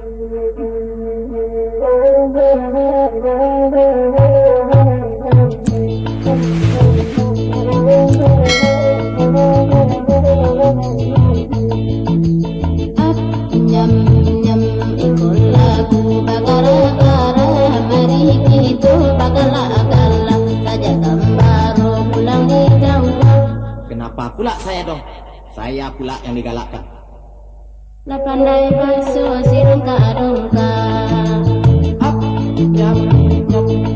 Kenapa pula saya dong? Saya pula yang digalakkan. La pandai basuh sirungka dongka. Up, jam,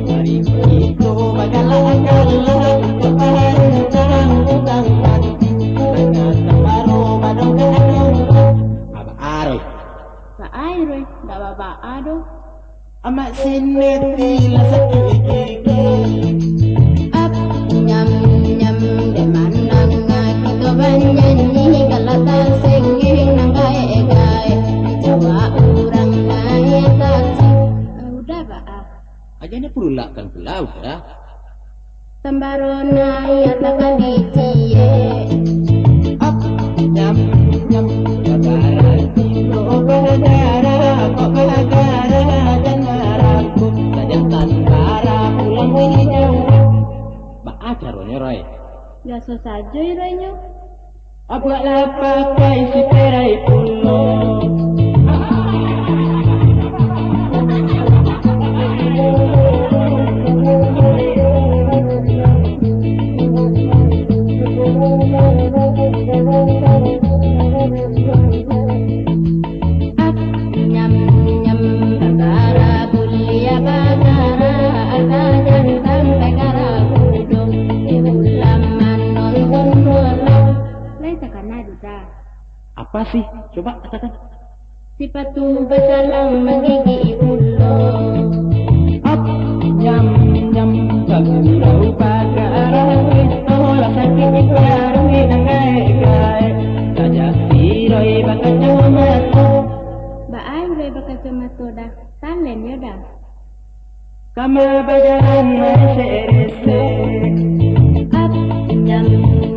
dari itu bagala-gala kepaharutan udang mati dengan baru badong kadong. Aba aroy. Ba aire, da baba ado. Amat sineti la sakit gigi. Up nyam nyam de mandang kita banyanyi kalata senging nang gae-gae. Jawa urang naik taksi. Udah ba ah. Ajanya pula kan pula udah. Tembaro naik takkan dicie. Up, jam, lebaran itu bagara, kok bagara dan marahku saja tanpa pulang hijau. Ba acaranya Roy. Biasa saja irainya. Apalah pakai si perai pulo. Nyam nyam bagara bulia bagara atajan sampai karabudung ulaman nonton bola. Lain tekan ada. Apa sih? Coba katakan. Si patu bersalang menggigi ulo. Up, jam, bagurau bagara itu lah sakit ikarui nangai-gai saja si Roy bakal cematu. Ba aire bakal cematu dah. Talen ya dah. Kama bajaran merese. Up nyam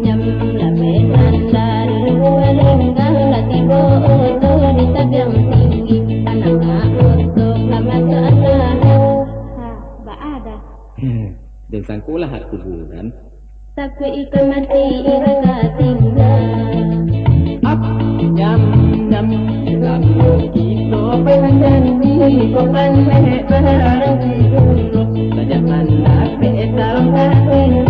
nyam la penan dari luar lenggang la tibo oto di tabiang tinggi pananga oto lama seanana. Ha, ba ada. Dan sangkulah hak kuburan. Tapi ikan mati iraga tinggal. Up, jam, lamu kita panjanji kau pandai barang dulu saja mandak petarong kahwin.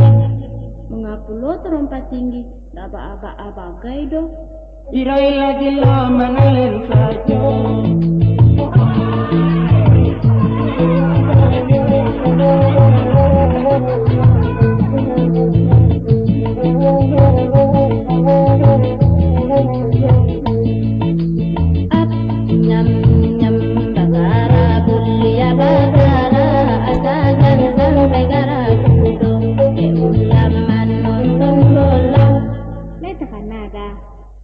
Mengapa lo terompat tinggi? Aba-aba-abagai do. Irai lagi lo mengalir saja. Up nyam nyam bagara bulia bagara atajan sampai karabudo ulaman nonton bola. Letakkan nada.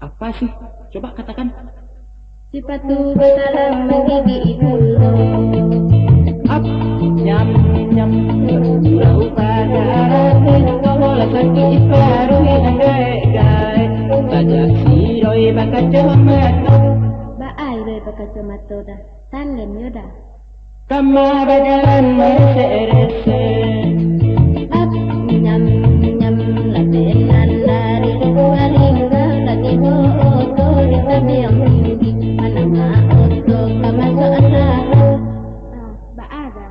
Apa sih? Coba katakan. Si patu bersalang menggigi ulo. Up, jam, bergurau bagara itu lah sakit baru yang gai-gai saja si Roy bakal cematu. Ba aire bakal cematu dah. Talen yo dah. Kama bajalan merese. Up nyam nyam la penan dari luar hingga lagi oto di tabiang tinggi pananga oto kama seanana. Ba ada.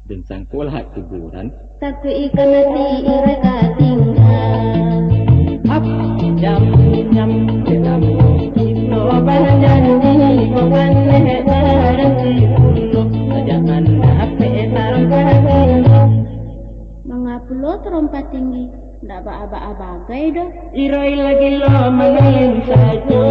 Dan sangkulah hak kuburan. Tapi ikan mati iraga tinggal. Up, jam, lamu kita panjanji kau pandai barang dulu saja mandak petarong kahwin. Mengapa lo terompat tinggi? Ndak aba-aba-abagai do. Irai lagi lo mengalir saja.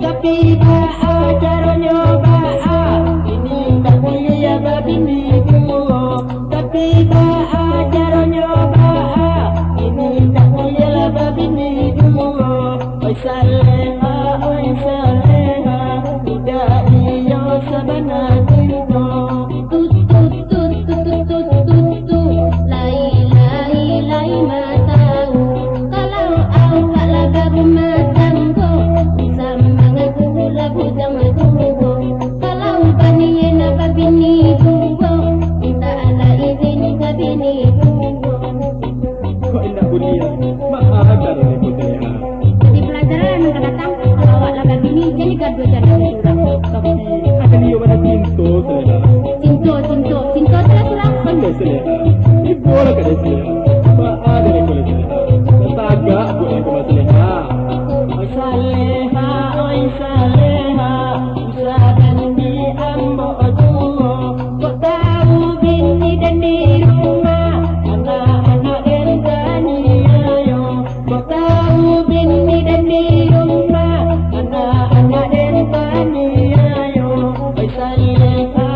tapi cara nyoba ini tak boleh babini dua, tapi cara nyoba ini tak boleh babini dua. Oi saleha, tidak iyo sabana tinto. Tut tut tut tut tut tut tut, lai matau. Kalau awak lagu matangku, sama ngaku lagu jangan tunggu. Kalau bani na babini tunggu, minta ala izin babini tunggu. Kok indah bulia? Mahal ini putihnya. Jadi pelajaran yang akan datang, kalau awak lagu babini, jadi gaduh jangan curang. Akan iyo mana cinta seleha. Cinta terus surang. Pandai seleha. Ibu lah kadai seleha. Mahal ini boleh seleha. Tetaga buat yang kemas seleha. Oi saleha, usahakan di ambo juo. Kau tahu bini dan di rumah, anak-anak ergani ayo. Kau tahu bini dan di rumah, anak-anak ergani ayo. Oi saleha,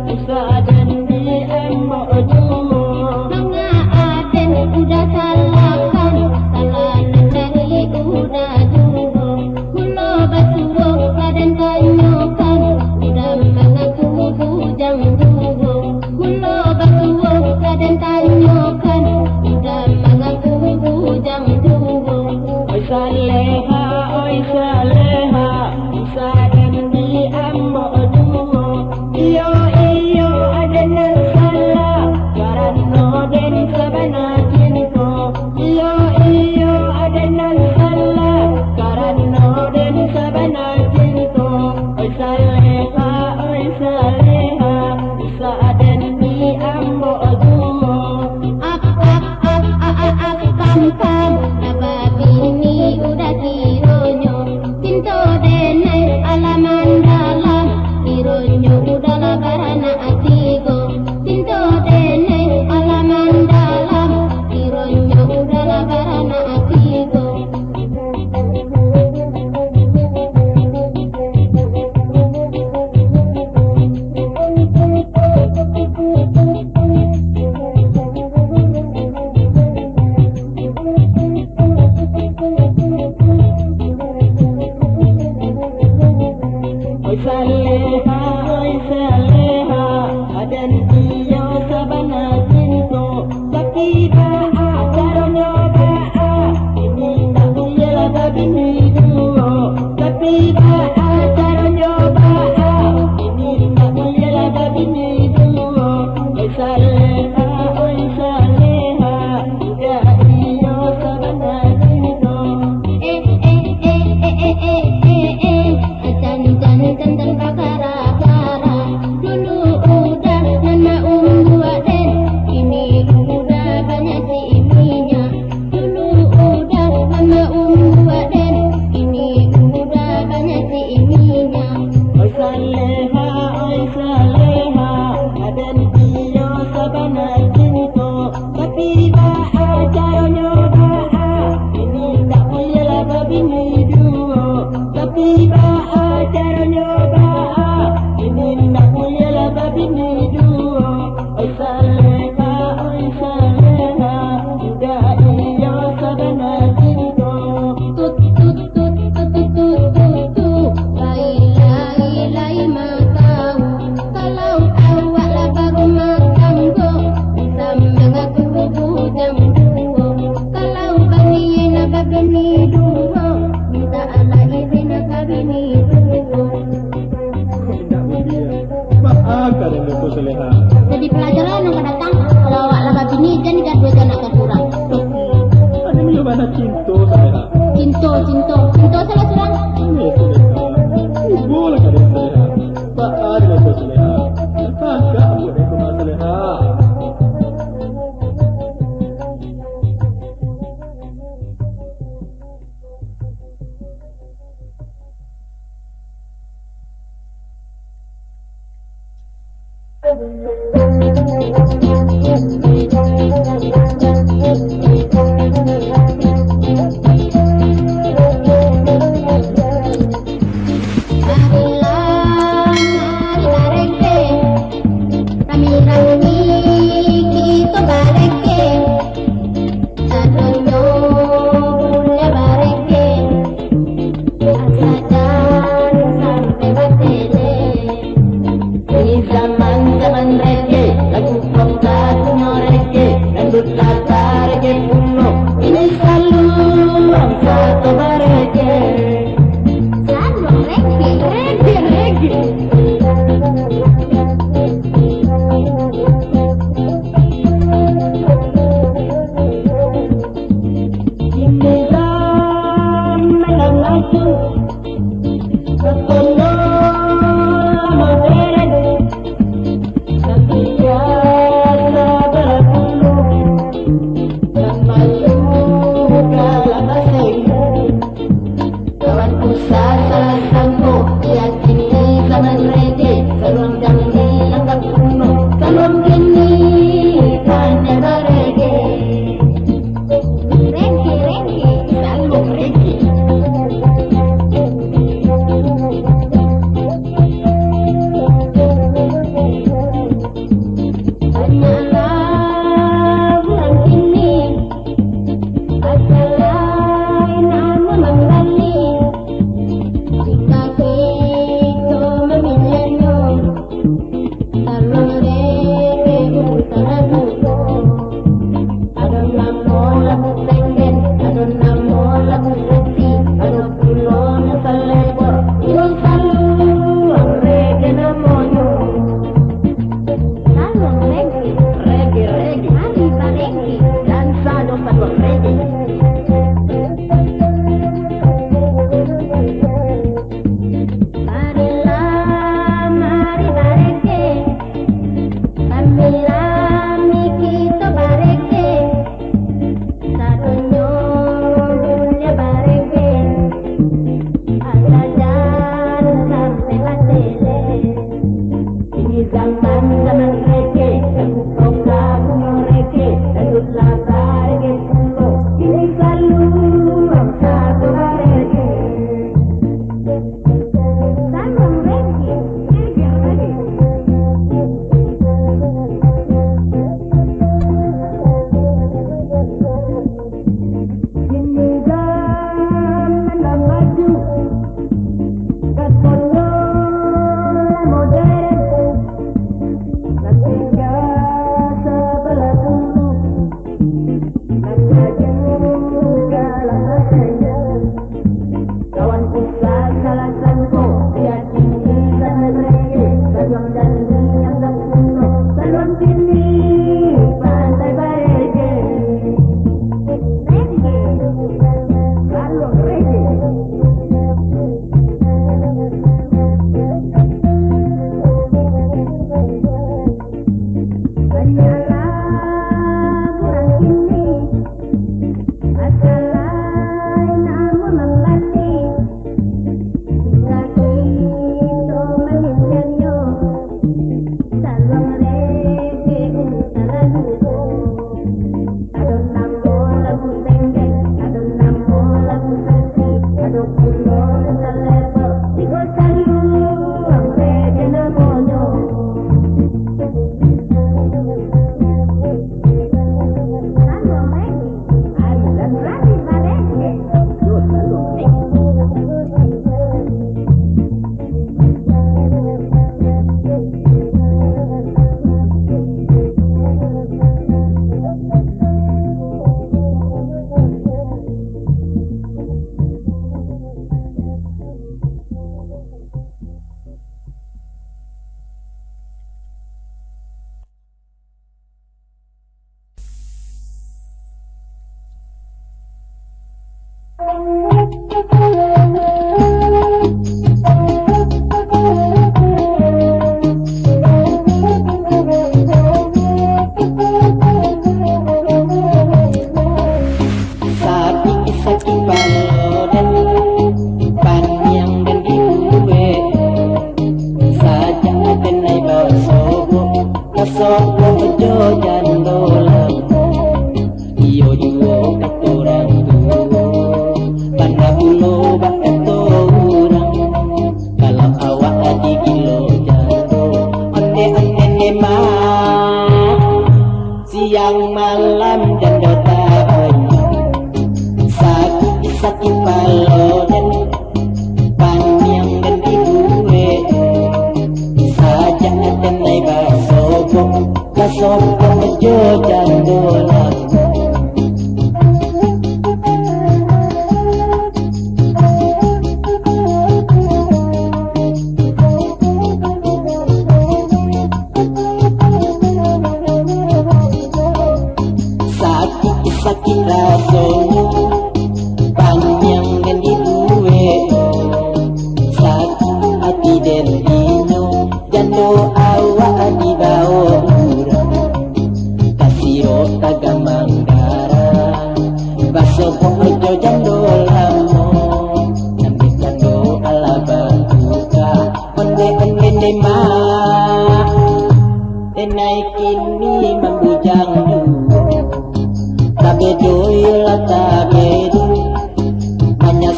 usahakan di ambo juo. Nanga aden udah salahkan, dari udah juo. Mulo basuo badan tanyokan, udah mengaku bujang juo. Mulo basuo badan tanyokan, udah mengaku bujang juo. Oi saleha, usahakan di ambo juo. Iyo ada nang salah, karena den sabana cinta. Iyo ada nang salah, karena den sabana cinta. Oi saleha, usahakan di ambo juo. Kam, nababini udah tironyo. Cinta denai alaman dalam, tironyo udah labarana atigo. Cinta denai alaman dalam, tironyo udah labarana atigo. Oi saleha, adan iyo sabana cinta. Tapi cara nyoba, ini tak boleh babini dua. Tapi cara nyoba, ini tak boleh babini dua. Oi saleha, tidak iyo sabana cinta. Tentang gara-gara dulu udah nama den, ini udah banyak si iminya. Dulu udah nama den, ini udah banyak si iminya. Oi saleha, adan iyo sabana cinta. Tapi cara nyoba, ini tak boleh babini dua. Tapi cara nyoba, ini tak boleh babini dua. Oi saleha, udah iyo sabana cinta. Tut tut tut tut tut tut tut, lai matau. Kalau awak lah baru makan go, sama ngaku bujang duo. Kalau bani na babini duo, minta ala izin babini duo. Kok indah bulia? Mahal ini seleha. Jadi pelajaran yang akan datang, kalau awak lah babini jangan gaduh jangan curang. Ada iyo mana cinta seleha. Cinta salah surang. Ini seleha. Ibu lah kadai seleha. Mahal ini seleha. Tetaga buat yang kemas seleha.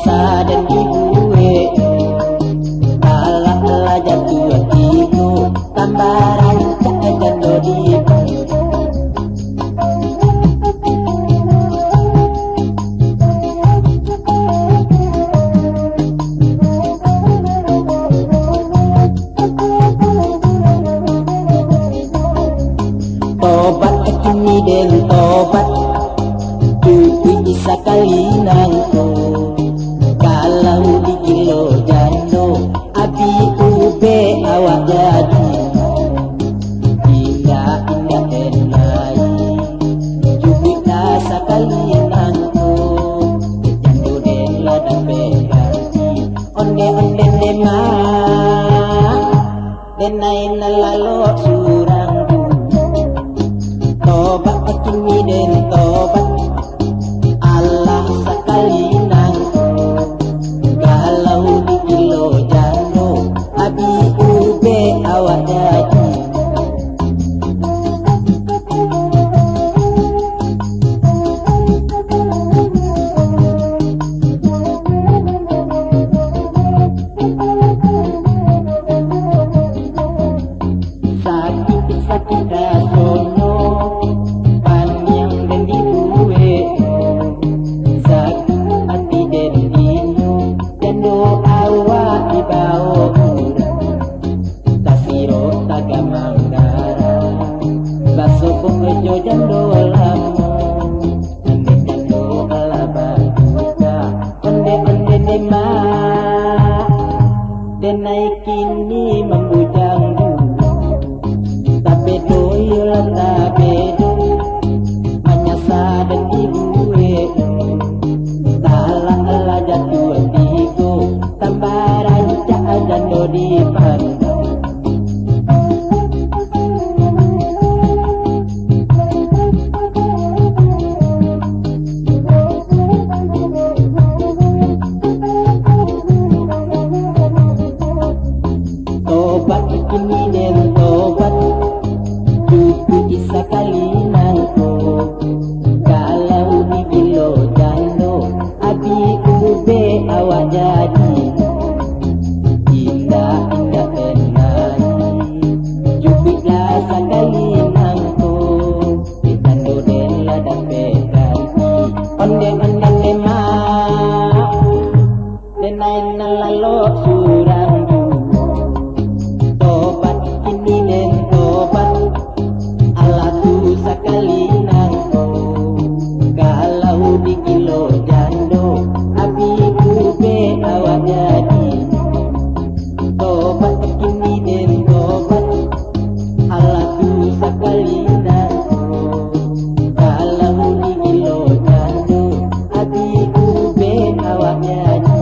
sadan ibuwe ala jatuh hatiku tambaran cadan dodiku tobat kini den tobat cuci sekali nangku kalau di kilo jando abi ube awak jadi indah indah enai cuci sekali nangku jando den ladang beganti onde onde dema denai nalalo surang tobat kini den tobat Allah sekali nangku kalau di kilo jano abi ube awak jadi sakit rasono panjang dan dibuwe sakit hati dan dino dan doa awak dibawa kurang tasiro tagamanggara baso pengejo dan doa lamo ande dan doa labaduka onde dema dan naik kini membujang tabedo yola tabedo manyasa dan ibuwe talang ala jatuh hatiku tambaran cadan dodi pandang tobat kini den tobat cuci sekali nangku kalau di kilo jando abi ube awak jadi indah indah enai cupiklah sekali nangku ditando den ladang beganti onde onde lema denai nalalo surang tobat kini den tobat Allah tu sekali nangku kalau di kilo jando abi ube awak jadi tobat kini den tobat Allah tu sekali nangku kalau di kilo jando abi ube awak jadi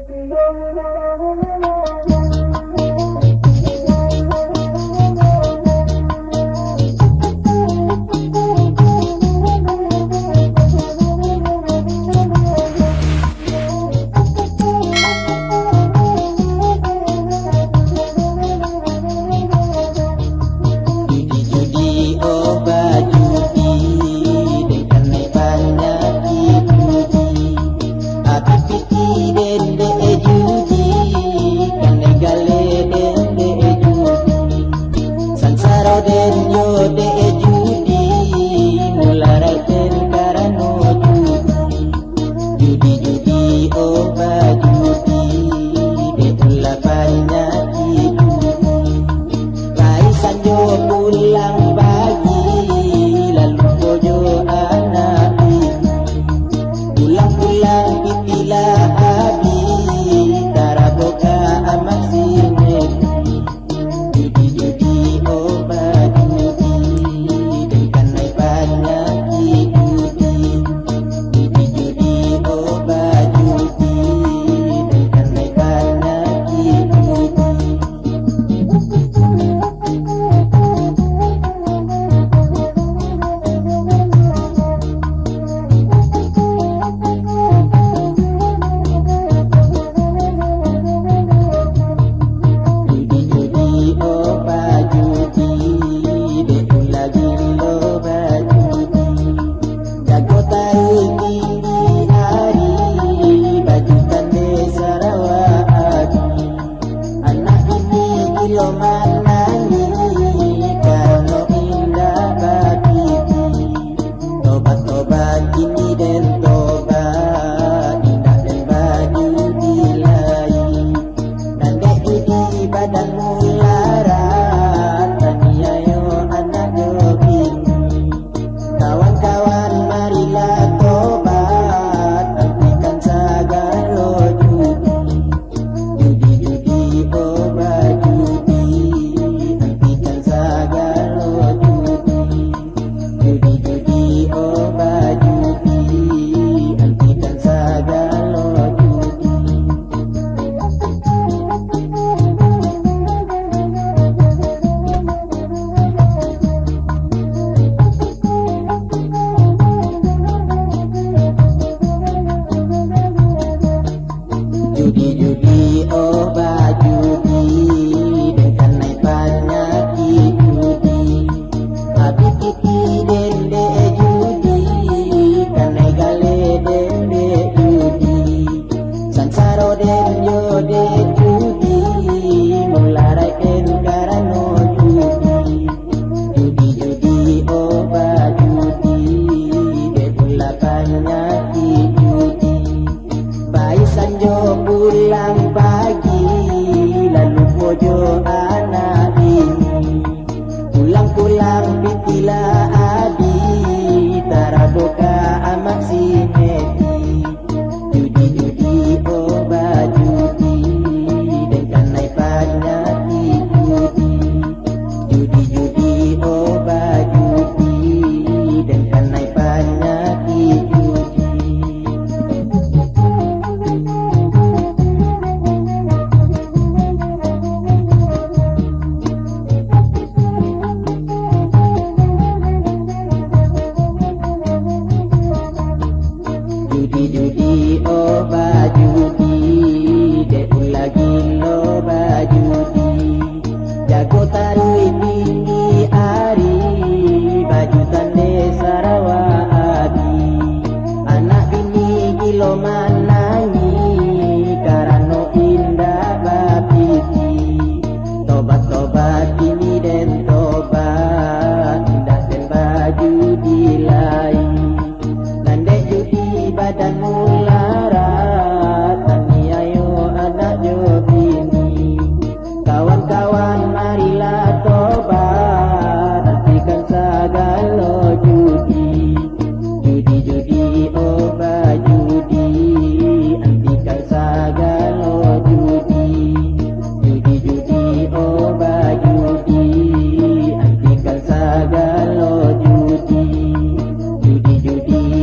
Judi,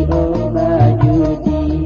oh judi.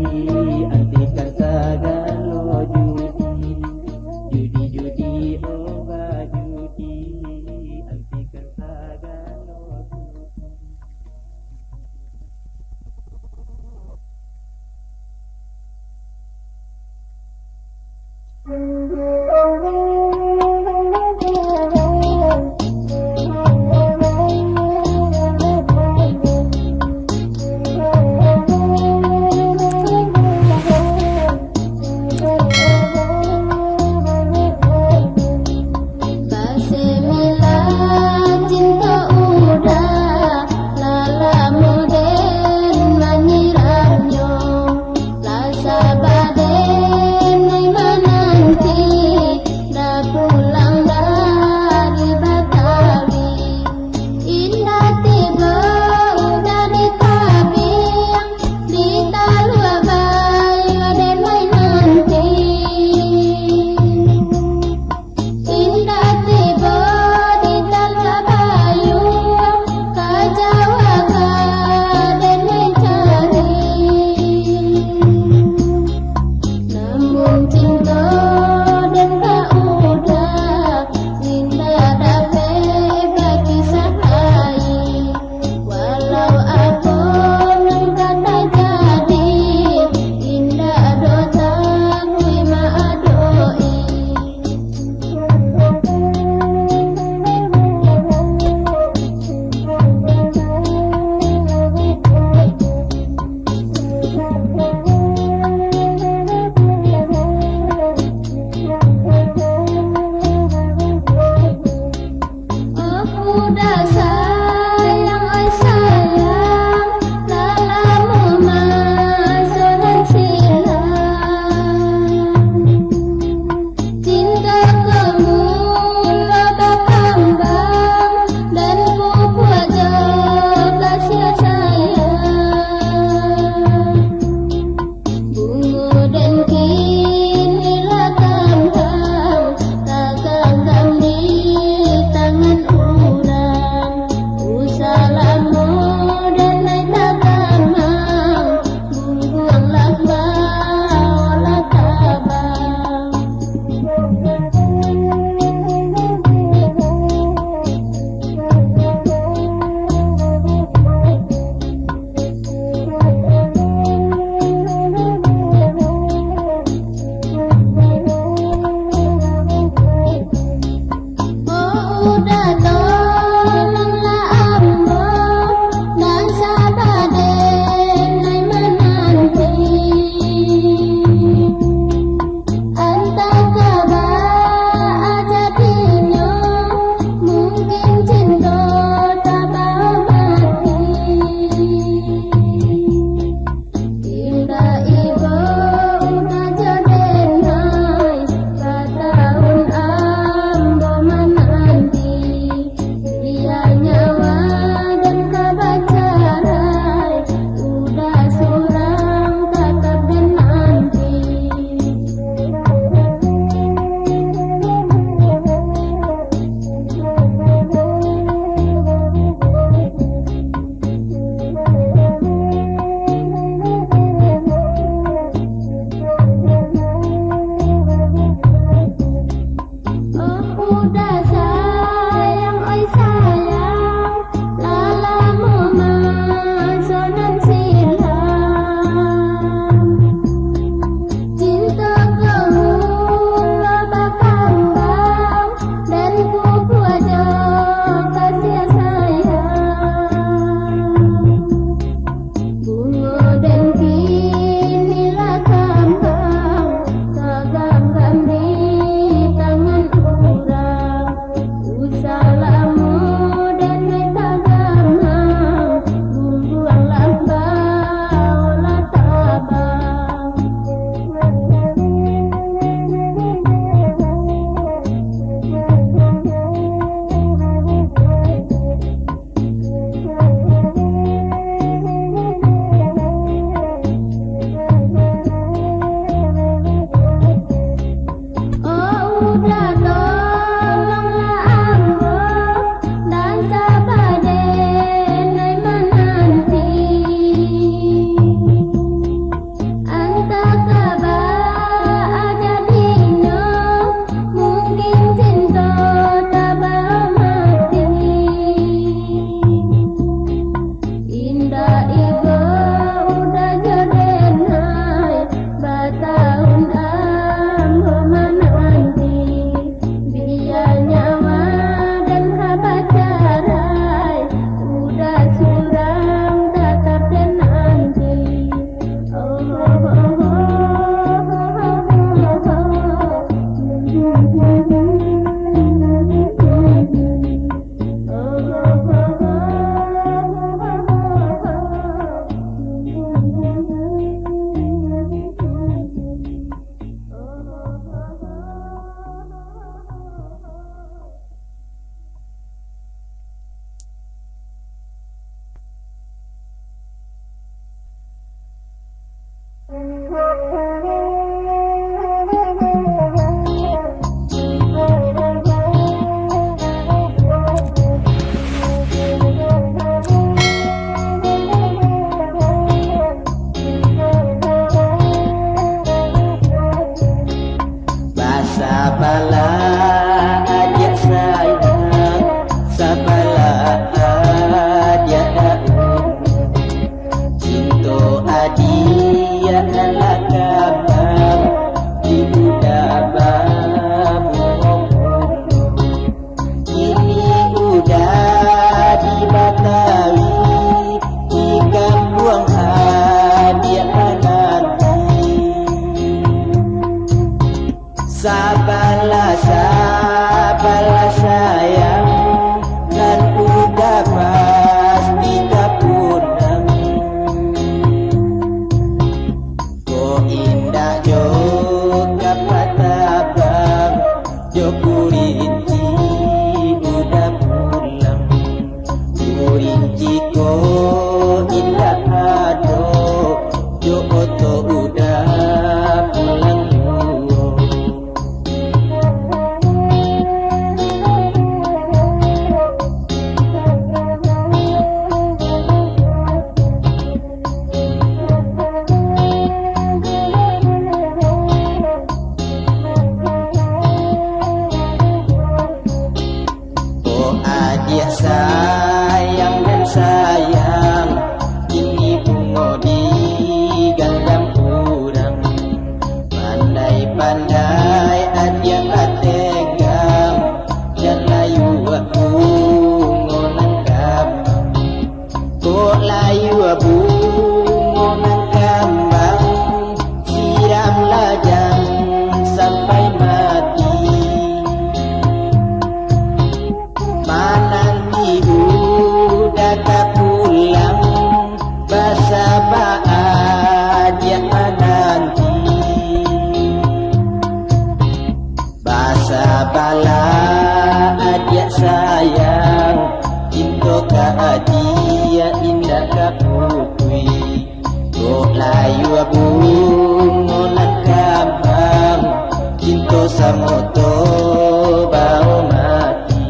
dia nalakabang di udabang ini udah di Batawi di kampung hadiah nanti sabarlah sayang dan udah pasti kapunang ko indah jo kapatabang jo kurinci udah pulang kurinci ko indah ado jo oto udah pulang sayang dan sayang ini bunga di gandam kurang pandai-pandai adia ategang dan layu bunga nangkap kok layu bunga nangkambang siram lajang sampai mati mananti udah pulang basa aja nanti basa bala aja sayang cinta ka dia indah ka putui kok layu bunga nan kambang cinta samoto bau mati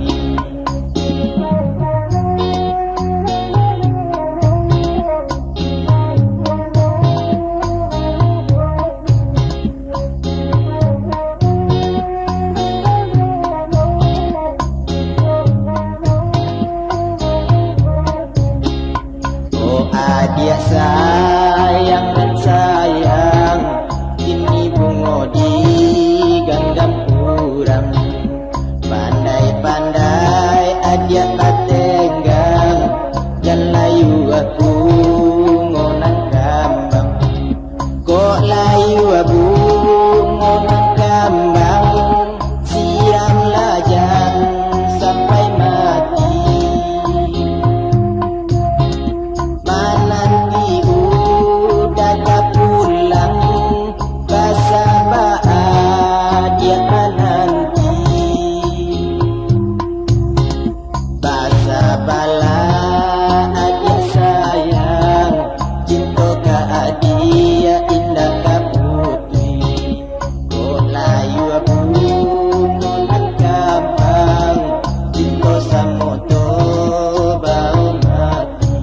dia sayang dan sayang ini bunga di gandam kurang pandai-pandai adia atenggang dan layu aku ngonan kambang kok layu bunga nan kambang siram lajang sampai mati mananti udah pulang basa dia nanti basa bala adia sayang cinta ka dia indah ka putri kok layu bunga nan kambang cinta samoto bau mati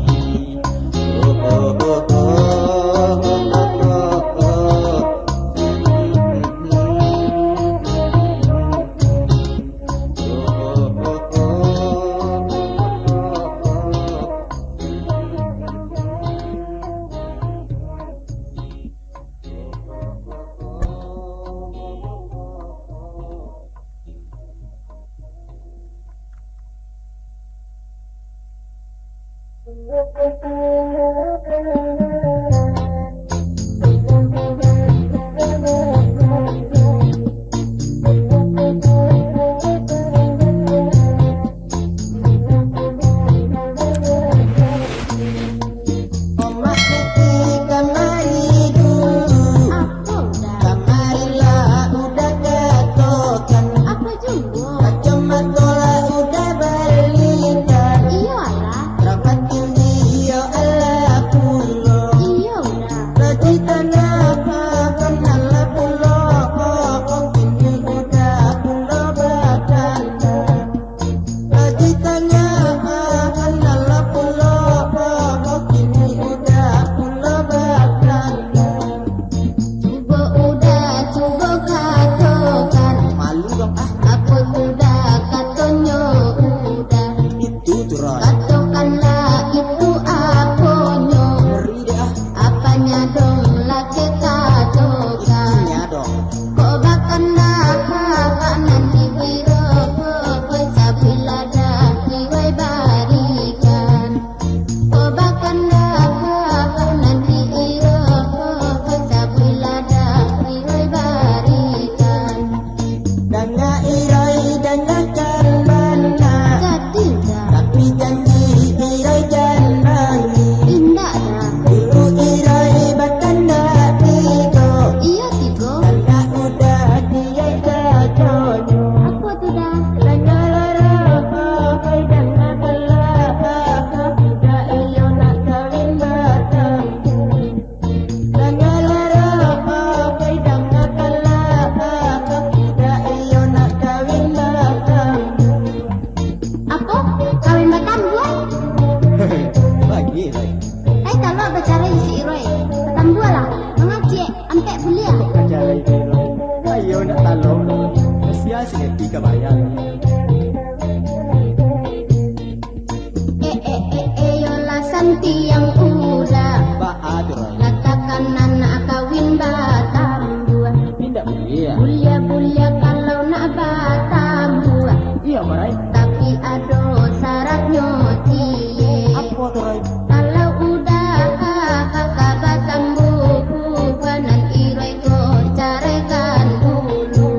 Katokanlah itu aponyo, apanya tambualah, mengacik, ampe kuliah. Kacarai jai roy. Ayo nak talok roy. Sia sineti kabayang. Yola santi yang udah. Baat roy. Katakan anak kawin batam dua. Tidak boleh. Bulia kalau nak batam dua. Iya marai. Tapi ada syaratnya cie. Apa tu roy? Kalau udah kakak batam bukanan irai ko carekan dulu.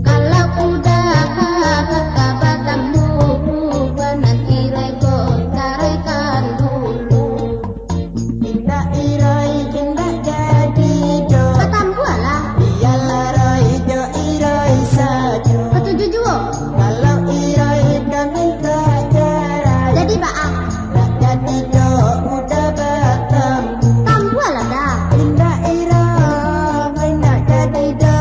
Kalau udah kakak batam bukanan irai ko carekan dulu. Indah irai indah jadi do. Batam bualah. Iyalah roy do irai saja. Ketujuh juo. Kalau irai kami tak jarak. Jadi baak. Tak jadi do udah batam. Tambualah dah. Indah irai nak jadi do.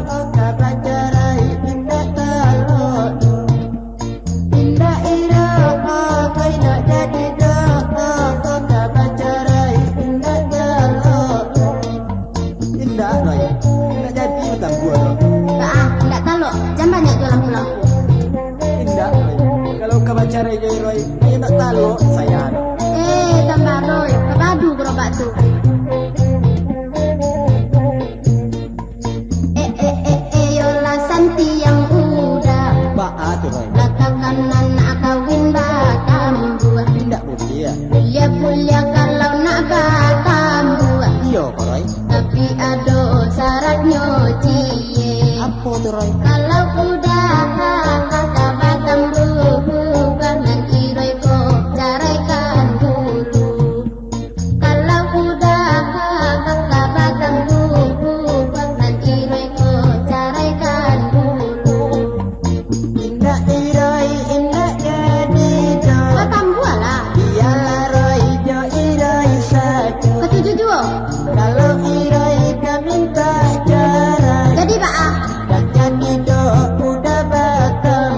Oh kabar jarai indah talok. Indah irai nak jadi do. Oh kabar jarai indah talok. Indah roy. Nak jadi utang gua roy. Baak. Tidak talok. Jangan banyak jualan pulang. Indah roy. Kalau kabacarai jai roy, ayo nak talok saya. Tambah roy. Kepadu gerobak tu. Yola santi yang udah. Baat roy. Katakan anak kawin batam dua. Tidak boleh. Bulia kalau nak batam dua. Iya roy. Tapi ada syaratnya cie. Apa tu roy? Kalau udah kakak batam bukanan irai ko carekan dulu. Kalau udah kakak batam bukanan irai ko carekan dulu. Indah irai indah jadi do. Batam bualah. Iyalah roy do irai saja. Ketujuh juo. Kalau irai kami tak jarak. Jadi baak. Tak jadi do udah batam.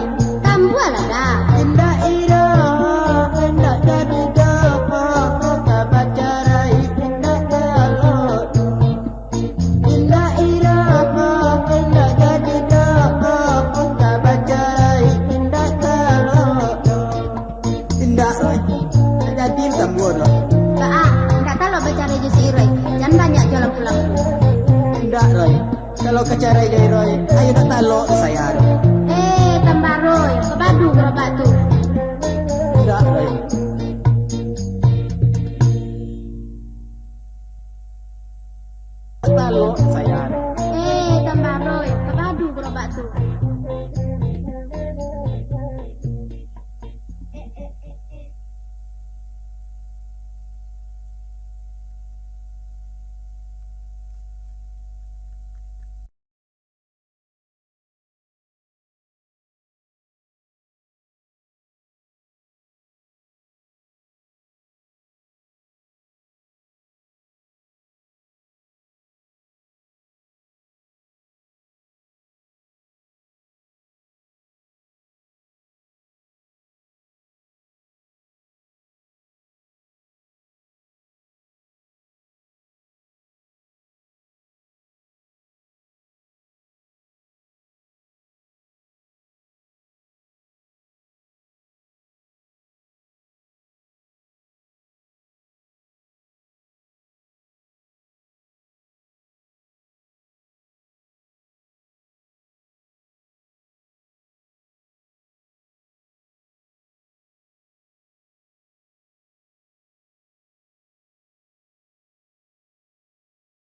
Tambualah dah. Indah irai nak jadi do. Oh kabar jarai indah talok. Indah irai nak jadi do. Oh kabar jarai indah talok. Indah roy. Nak jadi utang gua roy. Baak. Tak tahu bicara je si irai. Jangan banyak jualan pulang. Indah roy. Kalau kacarai jai roy, ayo nak talok saya. Tambah roy. Kepadu gerobak tu. Indah roy. Talok saya. Tambah roy. Kepadu gerobak tu.